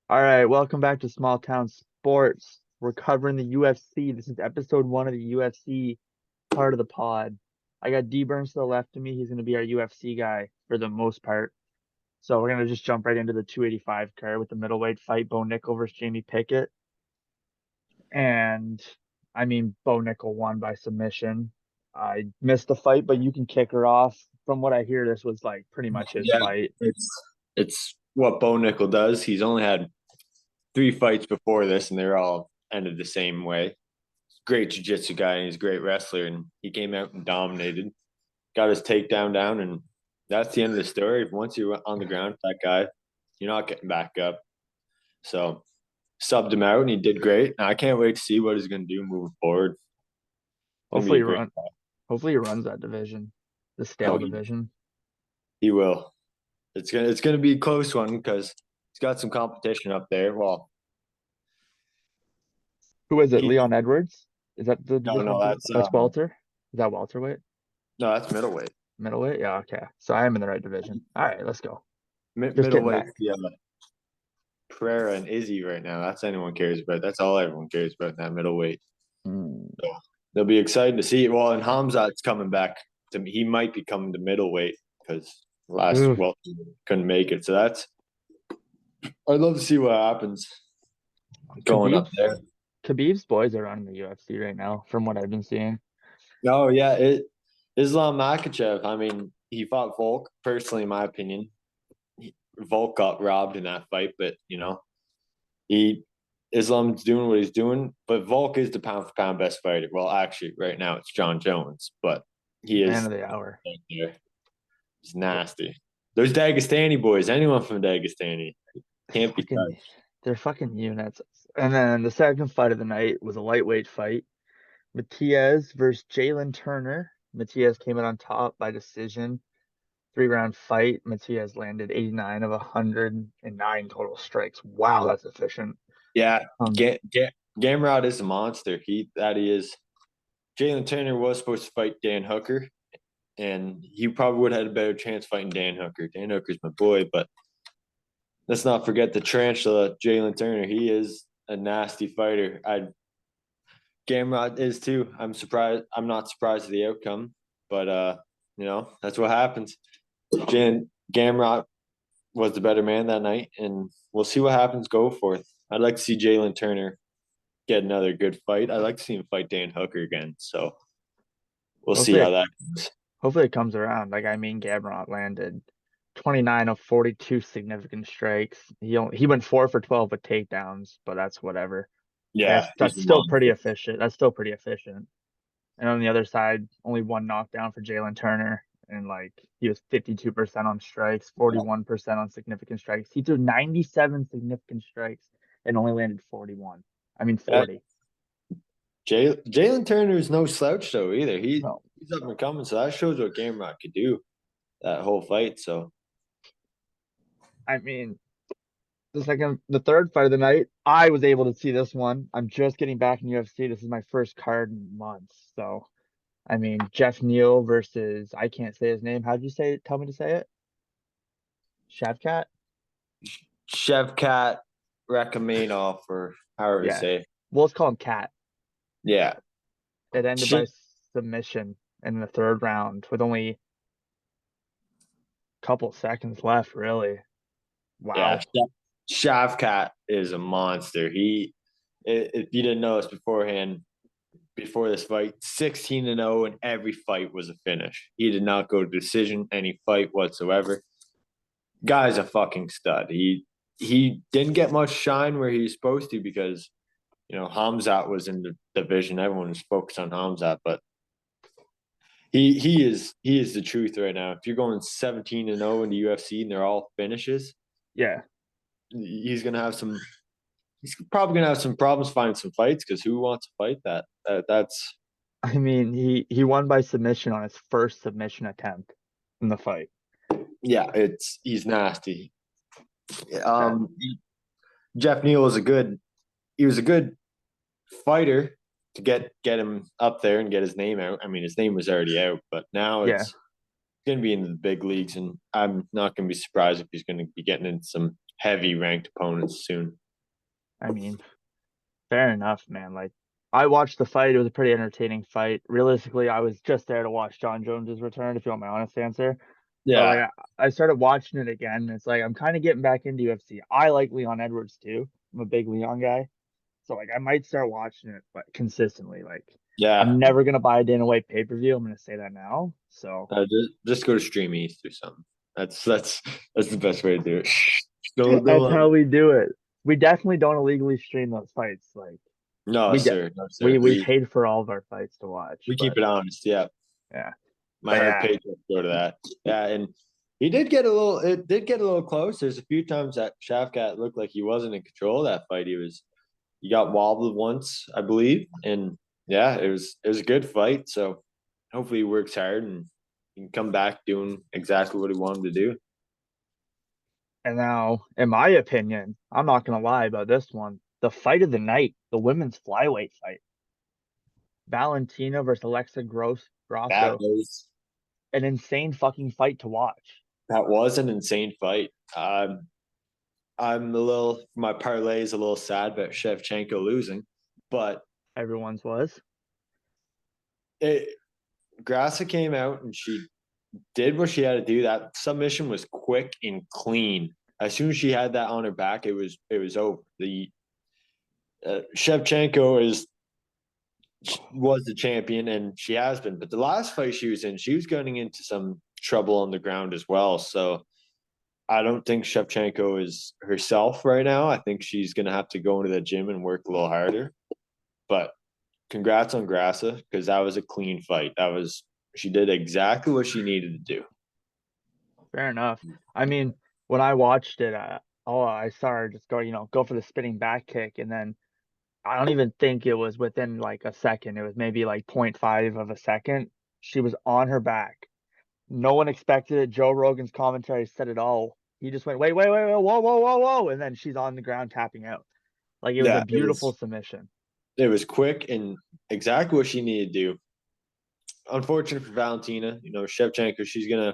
All right, welcome back to Small Town Sports. We're covering the UFC. This is episode one of the UFC part of the pod. I got D Burns to the left of me. He's going to be our UFC guy for the most part. So we're going to just jump right into the 285 card with the middleweight fight, Bo Nickel versus Jamie Pickett. And I mean, Bo Nickel won by submission. I missed the fight, but you can kick her off. From what I hear, this was like pretty much his Yeah, fight. it's what Bo Nickel does. He's only had three fights before this, and they're all ended the same way. Great jiu-jitsu guy, and he's a great wrestler, and he came out and dominated, got his takedown down, and that's the end of the story. Once you're on the ground with that guy, you're not getting back up. So subbed him out, and he did great. And I can't wait to see what he's going to do moving forward. Going to be Hopefully, a he great run. guy. Hopefully, he runs that division, the Oh, stale division. he will. It's gonna be a close one because he's got some competition up there. Well, Who is it? he Leon Edwards? Is that the no division? no that's That's Walter. Is that welterweight? no that's middleweight. Middleweight? Yeah, okay. So I am in the right division. All right, let's go. Just getting Middleweight, back. yeah. Pereira and Izzy right now. That's anyone cares about. That's all everyone cares about in that middleweight. Mm. So they'll be excited to see it. Well, and Hamzat's coming back to me. He might be coming to middleweight because last Ooh, couldn't make it. So that's I'd love to see what happens going up Khabib, there. Khabib's boys are running the UFC right now, from what I've been seeing. Oh yeah, Islam Makhachev. I mean, he fought Volk. Personally, in my opinion, Volk got robbed in that fight, but he Islam's doing what he's doing, but Volk is the pound for pound best fighter. Well, actually, right now it's John Jones, but he Man is of the hour. there. He's nasty. Those Dagestani boys, anyone from Dagestani can't be Fucking, touched. they're fucking units. And then the second fight of the night was a lightweight fight. Matias versus Jalen Turner. Matias came out on top by decision. 3 round fight. Matias landed 89 of 109 total strikes. Wow, that's efficient. Yeah, Um, Gamrod is a monster. He is. Jalen Turner was supposed to fight Dan Hooker, and he probably would have had a better chance fighting Dan Hooker. Dan Hooker's my boy, but let's not forget the tarantula, Jalen Turner. He is a nasty fighter. Gamrot is too. I'm surprised. I'm not surprised at the outcome, but that's what happens. Gamrot was the better man that night, and we'll see what happens go forth. I'd like to see Jalen Turner get another good fight. I'd like to see him fight Dan Hooker again. So we'll see hopefully, how it, that goes. hopefully it comes around. Like I mean, Gamrot landed 29 of 42 significant strikes. He went 4 for 12 with takedowns, but that's whatever. I Yeah, guess he's that's a still pretty monster. efficient. That's still pretty efficient. And on the other side, only one knockdown for Jalen Turner. And like he was 52% on strikes, 41% on significant strikes. He threw 97 significant strikes and only landed 41. I mean Yeah, 40. Jalen Turner is no slouch though either. No. He's up and coming, so that shows what Gamrot could do that whole fight. So I mean, the third fight of the night, I was able to see this one. I'm just getting back in UFC. This is my first card in months. So, I mean, Jeff Neal versus, I can't say his name. How'd you say it? Tell me to say it. Shavkat? Shevkat Rachmaninoff, or however you Yeah. say, Well, let's call him Cat. yeah, It ended by Sh- submission in the third round with only a couple seconds left, really. yeah. Wow. Shavkat is a monster. If you didn't know this beforehand, before this fight, 16-0 in every fight was a finish. He did not go to decision any fight whatsoever. Guy's a fucking stud. He didn't get much shine where he's supposed to because Hamzat was in the division. Everyone was focused on Hamzat, but he is the truth right now. If you're going 17-0 in the UFC and they're all finishes, Yeah. he's gonna have some. He's probably gonna have some problems finding some fights because who wants to fight that? That's I mean, he won by submission on his first submission attempt in the fight. yeah. He's nasty. That Um, Jeff Neal was a good. He was a good fighter to get him up there and get his name out. I mean, his name was already out, but now yeah. it's going to be in the big leagues, and I'm not going to be surprised if he's going to be getting into some heavy ranked opponents soon. I mean, fair enough, man. Like, I watched the fight. It was a pretty entertaining fight. Realistically, I was just there to watch John Jones's return, if you want my honest answer. But like, Yeah, I started watching it again. And it's like I'm kind of getting back into UFC. I like Leon Edwards too. I'm a big Leon guy. So like, I might start watching it, but consistently. Like, yeah. I'm never gonna buy a Dana White pay-per-view. I'm gonna say that now. So Just go to Stream East or something. That's the best way to do it. Don't that's let how we do it. We definitely don't illegally stream those fights. Like, no we get sir, no sir. we paid for all of our fights to watch. We keep But it honest. Yeah, yeah, my but hard yeah. paycheck go to that. Yeah, and he did get a little. It did get a little close. There's a few times that Shafkat looked like he wasn't in control of that fight. He got wobbled once, I believe, and yeah, it was a good fight. So hopefully he works hard and he can come back doing exactly what he wanted to do. And now, in my opinion, I'm not gonna lie about this one. The fight of the night, the women's flyweight fight, Valentina versus Alexa That Grasso, was an insane fucking fight to watch. that was an insane fight. I'm a little my parlay is a little sad about Shevchenko losing, but Everyone's was. it Grassa came out and she did what she had to do. That submission was quick and clean. As soon as she had that on her back, it was over. The Shevchenko was the champion and she has been, but the last fight she was in, she was getting into some trouble on the ground as well. So I don't think Shevchenko is herself right now. I think she's gonna have to go into the gym and work a little harder. But congrats on Grassa because that was a clean fight. She did exactly what she needed to do. Fair enough. I mean, when I watched it, I saw her just go, go for the spinning back kick, and then I don't even think it was within like a second. It was maybe like point 0.5 of a second. She was on her back. No one expected it. Joe Rogan's commentary said it all. He just went, wait, wait, wait, wait, whoa, whoa, whoa, whoa, and then she's on the ground tapping out. Like, it was a Yeah, beautiful submission. it was quick and exactly what she needed to do. Unfortunate for Valentina, Shevchenko. She's gonna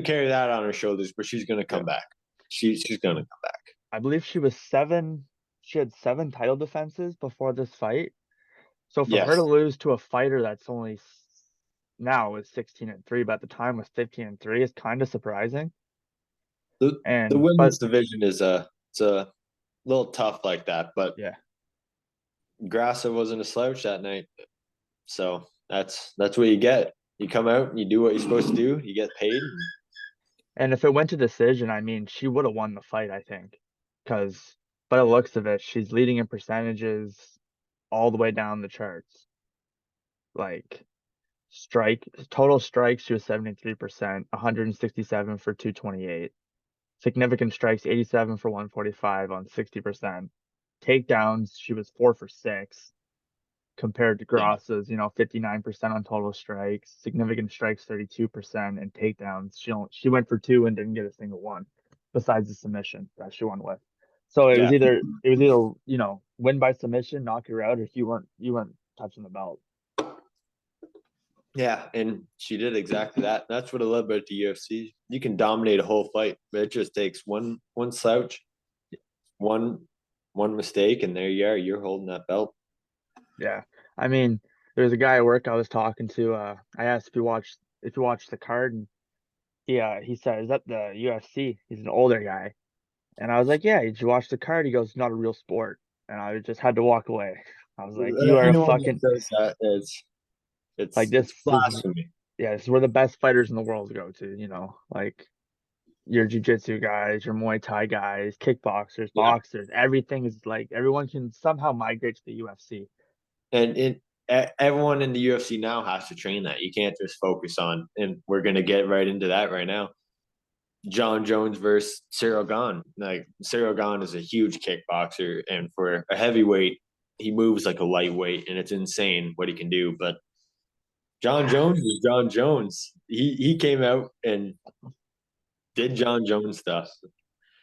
carry that on her shoulders, but she's gonna Yeah. come back. She's gonna come back. I believe she had 7 title defenses before this fight. So for her to Yes, lose to a fighter that's only now is 16-3, but at the time was 15-3 is kind of surprising. the But women's division it's a little tough like that, but yeah. Grassa wasn't a slouch that night, so that's what you get. You come out and you do what you're supposed to do. You get paid. And if it went to decision, I mean, she would have won the fight, I think. Because by the looks of it, she's leading in percentages all the way down the charts. Like, total strikes, she was 73%, 167 for 228. Significant strikes, 87 for 145 on 60%. Takedowns, she was 4 for 6 compared to Yeah, Grassa's, 59% on total strikes, significant strikes 32%, and takedowns. She went for 2 and didn't get a single one, besides the submission that she won with. So yeah, it was either, win by submission, knock her out, or if you weren't touching the belt. yeah. And she did exactly that. That's what I love about the UFC. You can dominate a whole fight, but it just takes one slouch, one one mistake, and there you are. You're holding that belt. Yeah. I mean, there's a guy at work I was talking to. I asked if you watched the card, and he said, "Is that the UFC?" He's an older guy. And I was like, "Yeah, did you watch the card?" He goes, "Not a real sport." And I just had to walk away. I was like, "You are a Anyone that fucking says that is like it's this blasphemy. yeah, this is where the best fighters in the world go to, like your jiu-jitsu guys, your Muay Thai guys, kickboxers, Yeah, boxers, everything is like everyone can somehow migrate to the UFC." and everyone in the UFC now has to train that. You can't just focus on, and we're gonna get right into that right now. John Jones versus Cyril Gahn. Like Cyril Gahn is a huge kickboxer, and for a heavyweight, he moves like a lightweight, and it's insane what he can do. But John Jones is John Jones. He came out and did John Jones stuff.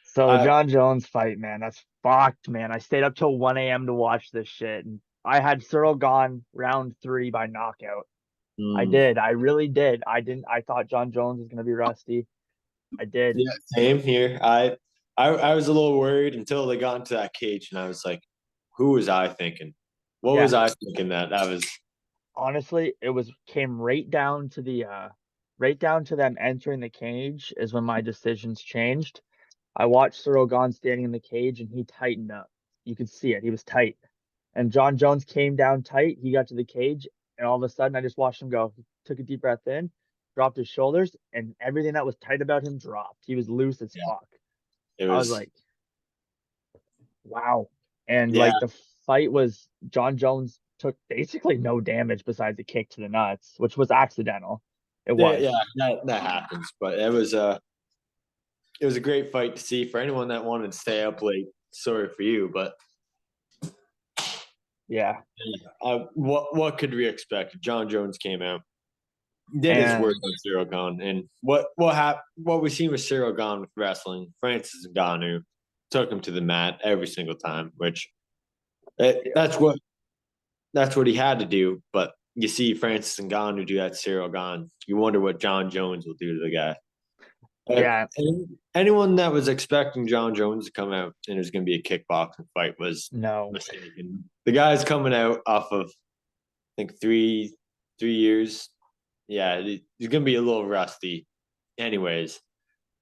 So the I John Jones fight, man, that's fucked, man. I stayed up till 1 a.m. to watch this shit. And I had Cyril gone round 3 by knockout. I mm, did. I really did. I thought John Jones was gonna be rusty. I did. Yeah, same here. I was a little worried until they got into that cage, and I was like, "Who was I thinking? What Yeah, was I thinking that was?" honestly, it was came right down to them entering the cage is when my decisions changed. I watched Cyril Gahn standing in the cage and he tightened up. You could see it. He was tight. And John Jones came down tight. He got to the cage, and all of a sudden, I just watched him go. He took a deep breath in, dropped his shoulders, and everything that was tight about him dropped. He was loose as Yeah, fuck. it I was was. like, wow. And Yeah, like the fight was John Jones took basically no damage besides a kick to the nuts, which was accidental. It yeah, was. that happens. But it was a great fight to see for anyone that wanted to stay up late. Sorry for you, but Yeah. what could we expect? John Jones came out, did his work And on Cyril Gahn, and what we've seen with Cyril Gahn with wrestling, Francis Ngannou took him to the mat every single time, which yeah, that's what he had to do. But you see Francis Ngannou do that to Cyril Gahn, you wonder what John Jones will do to the guy. yeah, Anyone that was expecting John Jones to come out and it was going to be a kickboxing fight was no. mistaken. The guy's coming out off of I think 3 years. Yeah, he's going to be a little rusty, anyways.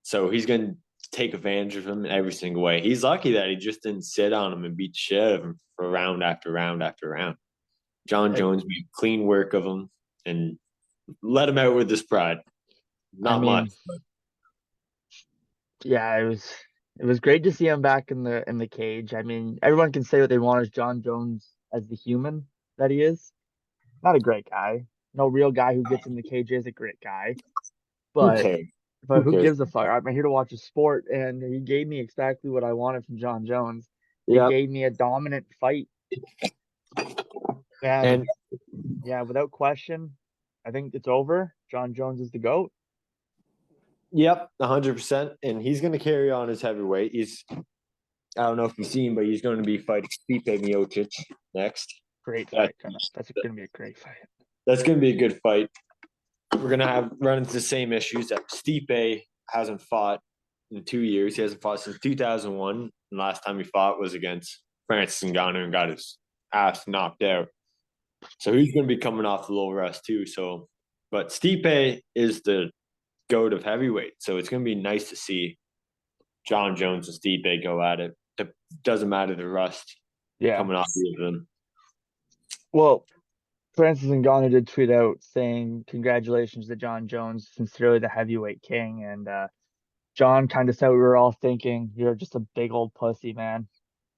So he's going to take advantage of him in every single way. He's lucky that he just didn't sit on him and beat the shit out of him for round after round after round. John Like, Jones made clean work of him and let him out with his pride. I Not much, mean, but yeah, it was great to see him back in the cage. I mean, everyone can say what they want as John Jones as the human that he is. Not a great guy. No real guy who gets in the cage is a great guy. who But cares? but Who who cares? gives a fuck? I'm here to watch a sport, and he gave me exactly what I wanted from John Jones. He Yeah. gave me a dominant fight, and And yeah, without question, I think it's over. John Jones is the GOAT. yep, 100%. And he's going to carry on his heavyweight. I don't know if you've seen, but he's going to be fighting Stipe Miocic next. Great That, fight, gonna that's gonna be a great fight. that's going to be a good fight. We're going to have run into the same issues that Stipe hasn't fought in 2 years. He hasn't fought since 2001. And last time he fought was against Francis Ngannou and got his ass knocked out. So he's going to be coming off a little rest too. So, but Stipe is the goat of heavyweight. So it's going to be nice to see John Jones and Stipe go at it. It doesn't matter the rust Yeah. coming off of them. Well, Francis Ngannou did tweet out saying congratulations to John Jones, sincerely the heavyweight king, and John kind of said we were all thinking you're just a big old pussy, man.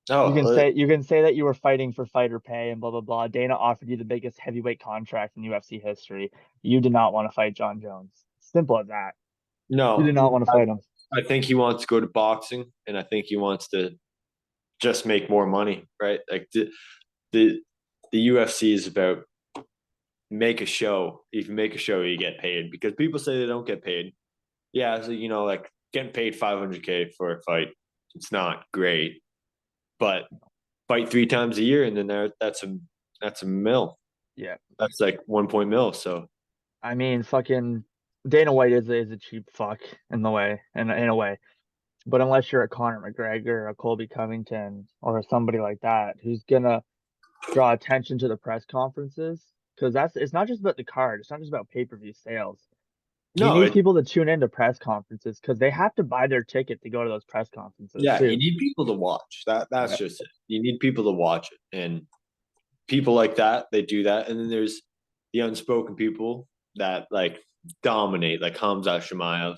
Oh, You can say that you were fighting for fighter pay and blah blah blah. Dana offered you the biggest heavyweight contract in UFC history. You did not want to fight John Jones. Simple as that. You did no. not want to fight him. I think he wants to go to boxing, and I think he wants to just make more money, right? Like the the UFC is about make a show. If you make a show, you get paid because people say they don't get paid. Yeah, so like getting paid 500K for a fight, it's not great, but fight 3 times a year, and then that's a mill. Yeah. That's like 1 point mil. So I mean, fucking Dana White is a cheap fuck in the way, in a way. But unless you're a Conor McGregor, a Colby Covington, or somebody like that, who's gonna draw attention to the press conferences, because that's it's not just about the card. It's not just about pay-per-view sales. You no, need people to tune into press conferences because they have to buy their ticket to go to those press conferences yeah, you too. need people to watch. That's Yeah. just it. You need people to watch it, and people like that they do that, and then there's the unspoken people that like dominate, like Hamza Shemaev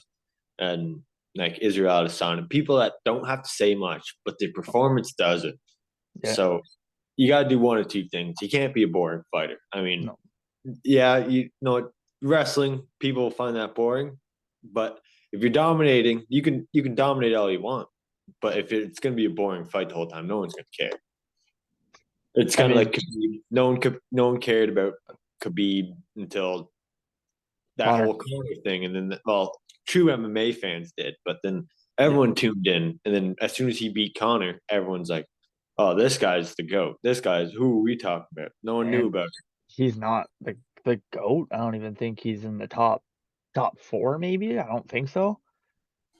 and like Israel Adesanya, people that don't have to say much, but their performance does it. Yeah. So you got to do one or two things. You can't be a boring fighter. I mean, No. yeah, wrestling people find that boring, but if you're dominating, you can dominate all you want. But if it's going to be a boring fight the whole time, no one's going to care. It's I kind of like mean, Khabib. No one cared about Khabib until that Connor. whole Conor thing, and then true MMA fans did, but then Yeah. everyone tuned in, and then as soon as he beat Conor, everyone's like, "Oh, this guy's the goat. This guy's who are we talking about? No one knew And about it." he's not the GOAT. I don't even think he's in the top four, maybe. I don't think so.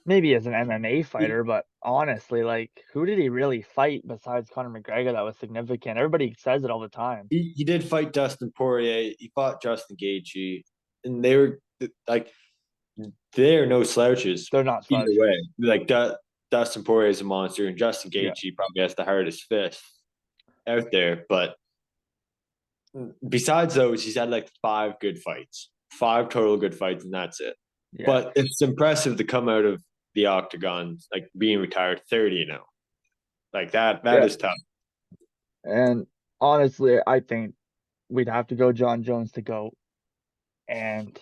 maybe as an MMA fighter, but honestly, like, who did he really fight besides Conor McGregor that was significant? Everybody says it all the time. He did fight Dustin Poirier. He fought Justin Gaethje, and they were like they're no slouches They're not either way. slouches. Like Dustin Poirier is a monster, and Justin Yeah, Gaethje probably has the hardest fist out there. But besides those, he's had like 5 good fights, 5 total good fights, and that's it. yeah, But it's impressive to come out of the octagon, like being retired 30 like that. That yeah. is tough. And honestly, I think we'd have to go John Jones to go. And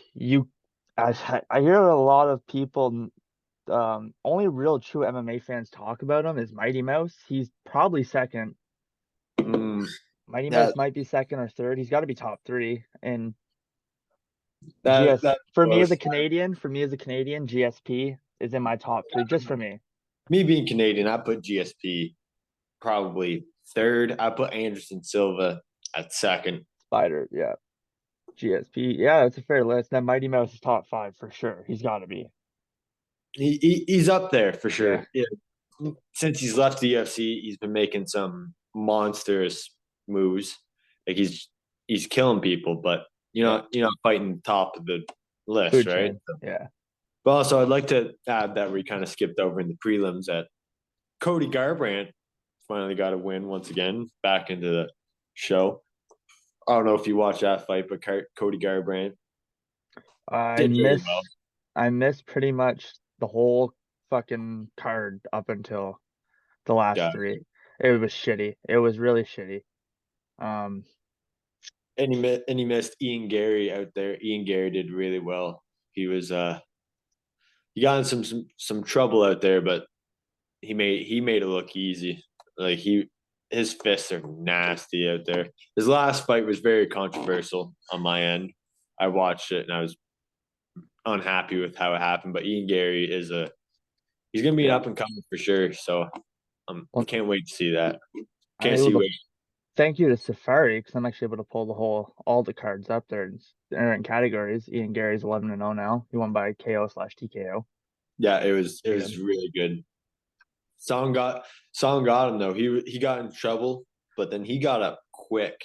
I hear a lot of people, only real true MMA fans talk about him is Mighty Mouse. He's probably second. Mm, Mighty that Mouse might be second or third. He's got to be top three. And that for me as close. a Canadian, GSP is in my top three just for me. Me being Canadian, I put GSP probably third. I put Anderson Silva at second. Spider, yeah. GSP, yeah, it's a fair list. Then Mighty Mouse is top five for sure. He's got to be. He's up there for Yeah, sure. Yeah. Since he's left the UFC, he's been making some monstrous moves. Like he's killing people, but yeah. you're not fighting top of the list, Food right? chain. Yeah. But also, I'd like to add that we kind of skipped over in the prelims that Cody Garbrandt finally got a win once again back into the show. I don't know if you watched that fight, but Cody Garbrandt I did very miss well. I miss pretty much the whole fucking card up until the last Yeah, three. It was shitty. It was really shitty. Um, and he missed Ian Gary out there. Ian Gary did really well. He was he got in some trouble out there, but he made it look easy. Like his fists are nasty out there. His last fight was very controversial on my end. I watched it and I was unhappy with how it happened. But Ian Gary he's gonna be an yeah. up and coming for sure. So Well, can't wait to see that. I'm Can't able see to wait. thank you to Safari because I'm actually able to pull all the cards up there in different categories. Ian Gary's 11-0 now. He won by KO/TKO. Yeah, it Pretty was good. really good. Song got him though. He got in trouble, but then he got up quick,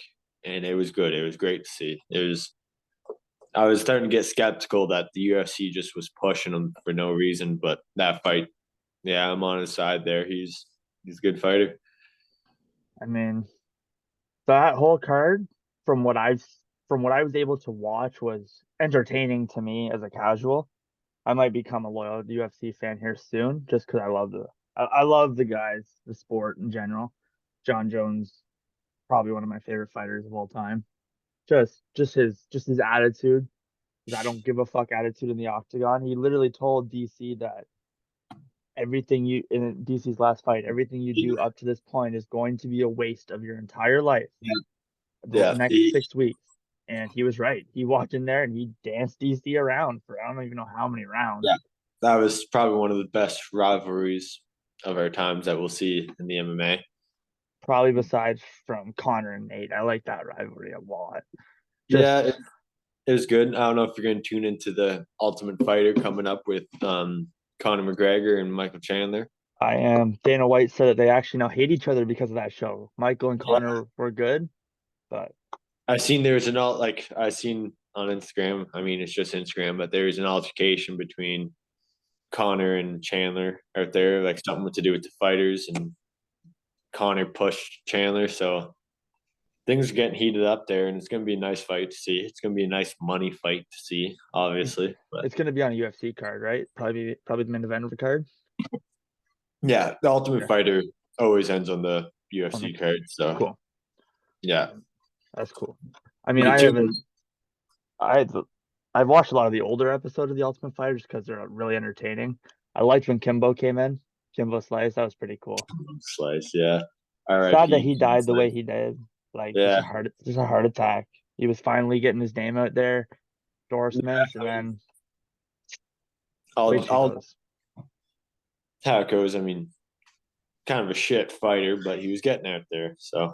and it was good. It was great to see. It was. I was starting to get skeptical that the UFC just was pushing him for no reason, but that fight, yeah, I'm on his side there. He's a good fighter. I mean, that whole card, from what I've from what I was able to watch, was entertaining to me as a casual. I might become a loyal UFC fan here soon, just because I love the guys, the sport in general. John Jones, probably one of my favorite fighters of all time. Just his attitude, his I don't give a fuck attitude in the octagon. He literally told DC that everything you in DC's last fight, everything you do up to this point is going to be a waste of your entire life, the Yeah, next 6 weeks. And he was right. He walked in there and he danced DC around for I don't even know how many rounds. yeah. That was probably one of the best rivalries of our times that we'll see in the MMA. Probably besides from Connor and Nate. I like that rivalry a lot. Yeah, Just it was good. I don't know if you're going to tune into the Ultimate Fighter coming up with Conor McGregor and Michael Chandler. I am. Dana White said that they actually now hate each other because of that show. Michael and Yeah. Connor were good, but I seen there was an alt like I seen on Instagram. I mean, it's just Instagram, but there was an altercation between Connor and Chandler out there, like something to do with the fighters, and Connor pushed Chandler. So things are getting heated up there, and it's going to be a nice fight to see. It's going to be a nice money fight to see, it's obviously. But it's gonna be on a UFC card, right? Probably the main event of the card. yeah, the Ultimate Okay. Fighter always ends on the On the UFC card. So cool. yeah, That's cool. I mean, me I too. haven't. I I've watched a lot of the older episodes of the Ultimate Fighter just because they're really entertaining. I liked when Kimbo came in. Kimbo Slice, that was pretty cool. Slice, yeah. Sad that R.I.P. he died the way he did. Like Yeah, just a heart attack. He was finally getting his name out there, endorsements, and then way she I'll goes. how it goes. I mean, kind of a shit fighter, but he was getting out there. So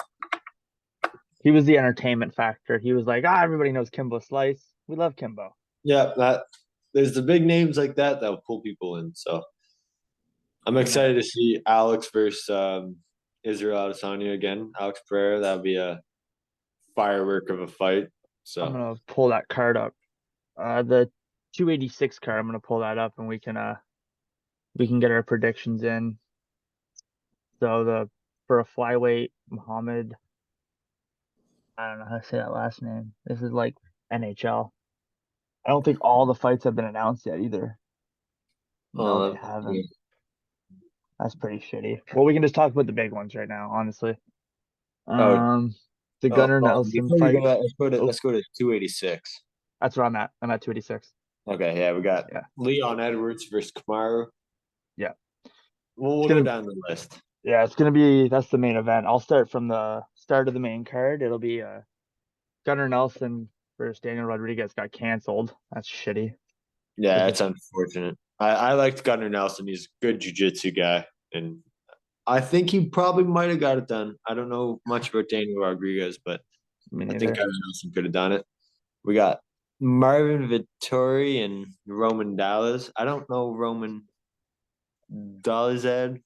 He was the entertainment factor. He was like, everybody knows Kimbo Slice. We love Kimbo. yeah, that there's the big names like that that'll pull people in. So I'm I'm gonna excited to see Alex versus Israel Adesanya again. Alex Pereira. That'll be a firework of a fight. I'm So gonna pull that card up. The 286 card. I'm gonna pull that up and we can get our predictions in. So the for a flyweight, Muhammad. I don't know how to say that last name. This is like NHL. I don't think all the fights have been announced yet either. No, they um, haven't. That's pretty shitty. Well, we can just talk about the big ones right now, honestly. oh Um, the oh, Gunnar oh Nelson before we go fight. that, Oh, let's go to 286. that's where I'm at. I'm at 286. Okay, yeah, we got Yeah, Leon Edwards versus Kamaru. yeah. It's We'll go gonna, down the list. yeah, it's gonna be. That's the main event. I'll start from the start of the main card. It'll be Gunnar Nelson versus Daniel Rodriguez got canceled. That's shitty. Yeah, This it's is unfortunate. I liked Gunnar Nelson. He's a good jiu-jitsu guy, and I think he probably might have got it done. I don't know much about Daniel Rodriguez, but me I think neither. Gunnar Nelson could have done it. We got Marvin Vittori and Roman Dallas. I don't know Roman Dallas,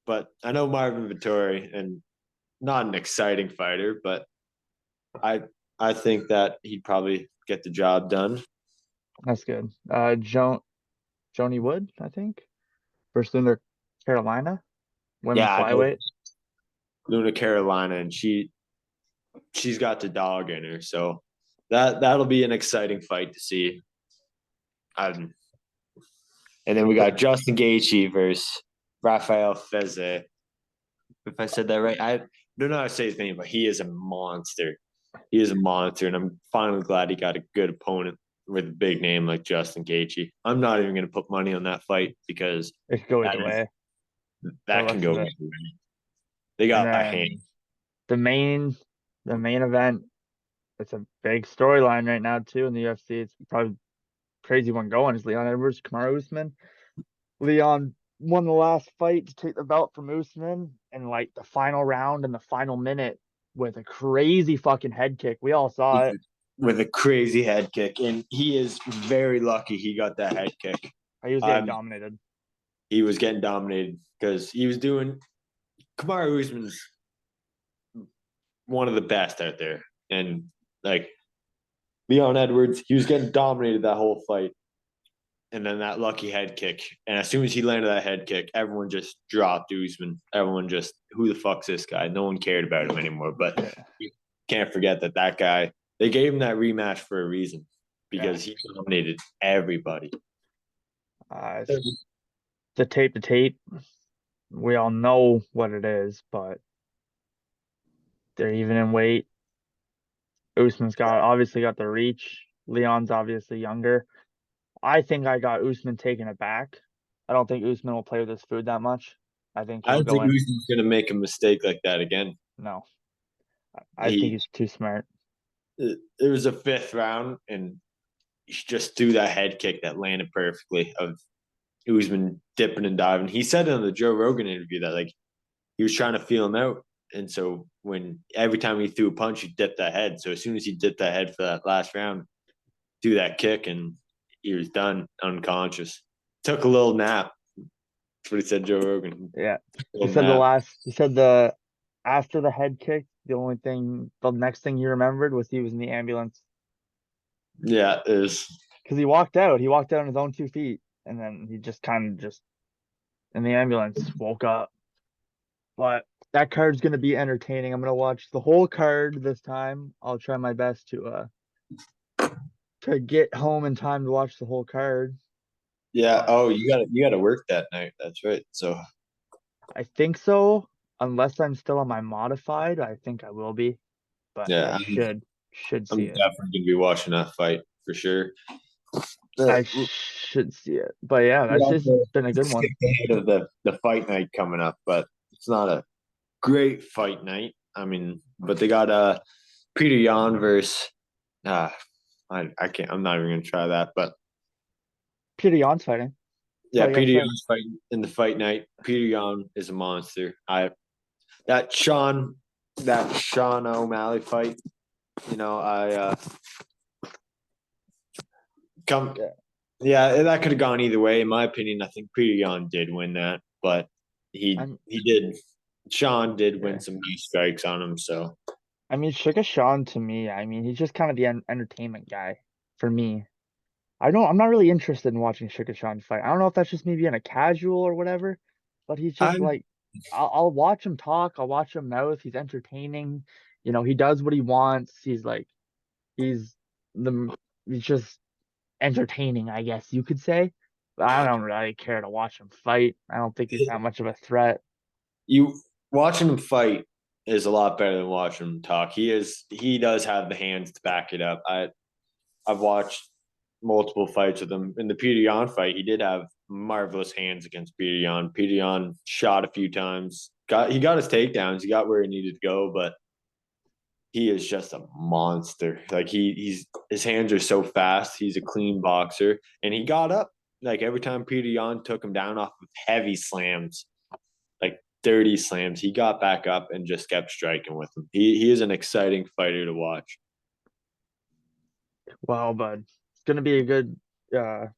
but I know Marvin Vittori, and not an exciting fighter, but I I think that he'd probably get the job done. That's good. Joni Wood, I think, versus Lunar Carolina, women's Yeah, I know flyweight. Luna Carolina, and she's got the dog in her, so that'll be an exciting fight to see. Um, and then we got Justin Gaethje versus Rafael Feze. If I said that right, I don't know how to say his name, but he is a monster. He is a monster, and I'm finally glad he got a good opponent with a big name like Justin Gaethje. I'm not even going to put money on that fight because It could go that either way. The that can looks go of either it. way. They And got a hand. then the main the main event, it's a big storyline right now too in the UFC. It's probably crazy one going is Leon Edwards, Kamaru Usman. Leon won the last fight to take the belt from Usman in like the final round and the final minute with a crazy fucking head kick. We all saw it. With a crazy head kick, and he is very lucky he got that head kick. He was getting Um, dominated. he was getting dominated because he was doing Kamaru Usman's one of the best out there, and like Leon Edwards, he was getting dominated that whole fight, and then that lucky head kick, and as soon as he landed that head kick, everyone just dropped Usman. Everyone just, who the fuck's this guy? No one cared about him anymore. But Yeah. you can't forget that guy. They gave him that rematch for a reason Yeah. because he dominated everybody. It's the tape to tape. We all know what it is, but they're even in weight. Usman's got obviously got the reach. Leon's obviously younger. I think I got Usman taking it back. I don't think Usman will play with his food that much. I think I he'll don't go think in. Usman's gonna make a mistake like that again. No, I think He he's too smart. It was a fifth round, and he just threw that head kick that landed perfectly of Usman dipping and diving. He said in the Joe Rogan interview that like he was trying to feel him out, and so when every time he threw a punch, he dipped that head. So as soon as he dipped that head for that last round, threw that kick, and he was done unconscious. Took a little nap. That's what he said, Joe Rogan. Yeah. A little nap. He said the after the head kick, the next thing he remembered was he was in the ambulance Yeah, it was. because he walked out. He walked out on his own 2 feet, and then he just kind of just in the ambulance woke up. But that card's gonna be entertaining. I'm gonna watch the whole card this time. I'll try my best to get home in time to watch the whole card. Yeah. But Oh, you gotta work that night. That's right. So I think so, unless I'm still on my modified. I think I will be, but yeah, I should I'm see it. definitely gonna be watching that fight for sure. I We should see it. But yeah, that's just also been a good one. skipped ahead of the fight night coming up, but it's not a great fight night. I mean, but they got Peter Yan versus uh I can't, I'm not even gonna try that, but Peter Yan's fighting. That's yeah, all you gotta Peter say. Yan's fighting in the fight night. Peter Yan is a monster. I that Sean that Sean O'Malley fight, I come Yeah. yeah, that could have gone either way. In my opinion, I think Peter Yan did win that. but I'm, he did. Sean did win yeah. some knee strikes on him, so I mean, Sugar Sean to me, I mean, he's just kind of the entertainment guy for me. I'm not really interested in watching Sugar Sean fight. I don't know if that's just me being a casual or whatever, but he's just I'm like, I'll watch him talk, I'll watch him mouth. He's entertaining. He does what he wants. He's the he's just entertaining, I guess you could say. But I don't really care to watch him fight. I don't think he's that much of a threat. you watching him fight is a lot better than watching him talk. He does have the hands to back it up. I've watched multiple fights with him. In the Peter Yan fight, he did have marvelous hands against Peter Yan. Peter Yan shot a few times. He got his takedowns. He got where he needed to go, but he is just a monster. Like he's his hands are so fast. He's a clean boxer, and he got up like every time Peter Yan took him down off of heavy slams, like dirty slams. He got back up and just kept striking with him. He is an exciting fighter to watch. Well, bud, it's gonna be a good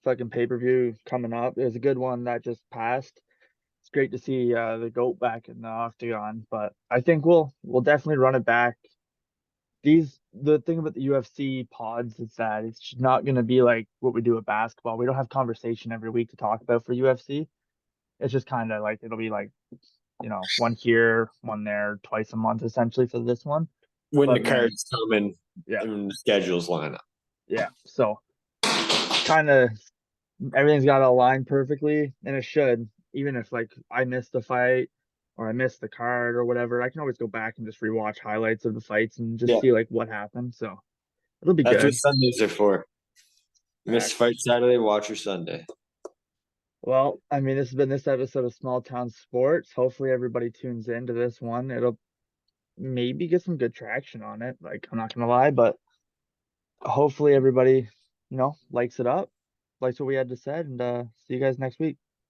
fucking pay-per-view coming up. It was a good one that just passed. It's great to see the GOAT back in the octagon, but I think we'll definitely run it back. The thing about the UFC pods is that it's just not gonna be like what we do with basketball. We don't have conversation every week to talk about for UFC. It's just kind of like it'll be like, one here, one there, twice a month essentially for this one. When the But man, cards come in yeah, and the schedules line up. yeah. So kind of everything's got to align perfectly, and it should. Even if like I missed the fight or I missed the card or whatever, I can always go back and just rewatch highlights of the fights and just Yeah, see like what happened. So it'll be that's what good. Sundays are for. Miss Facts. fight Saturday, watch your Sunday. Well, I mean, this has been this episode of Small Town Sports. Hopefully, everybody tunes in to this one. It'll maybe get some good traction on it. Like, I'm not gonna lie, but hopefully everybody, likes it up, likes what we had to say, and see you guys next week.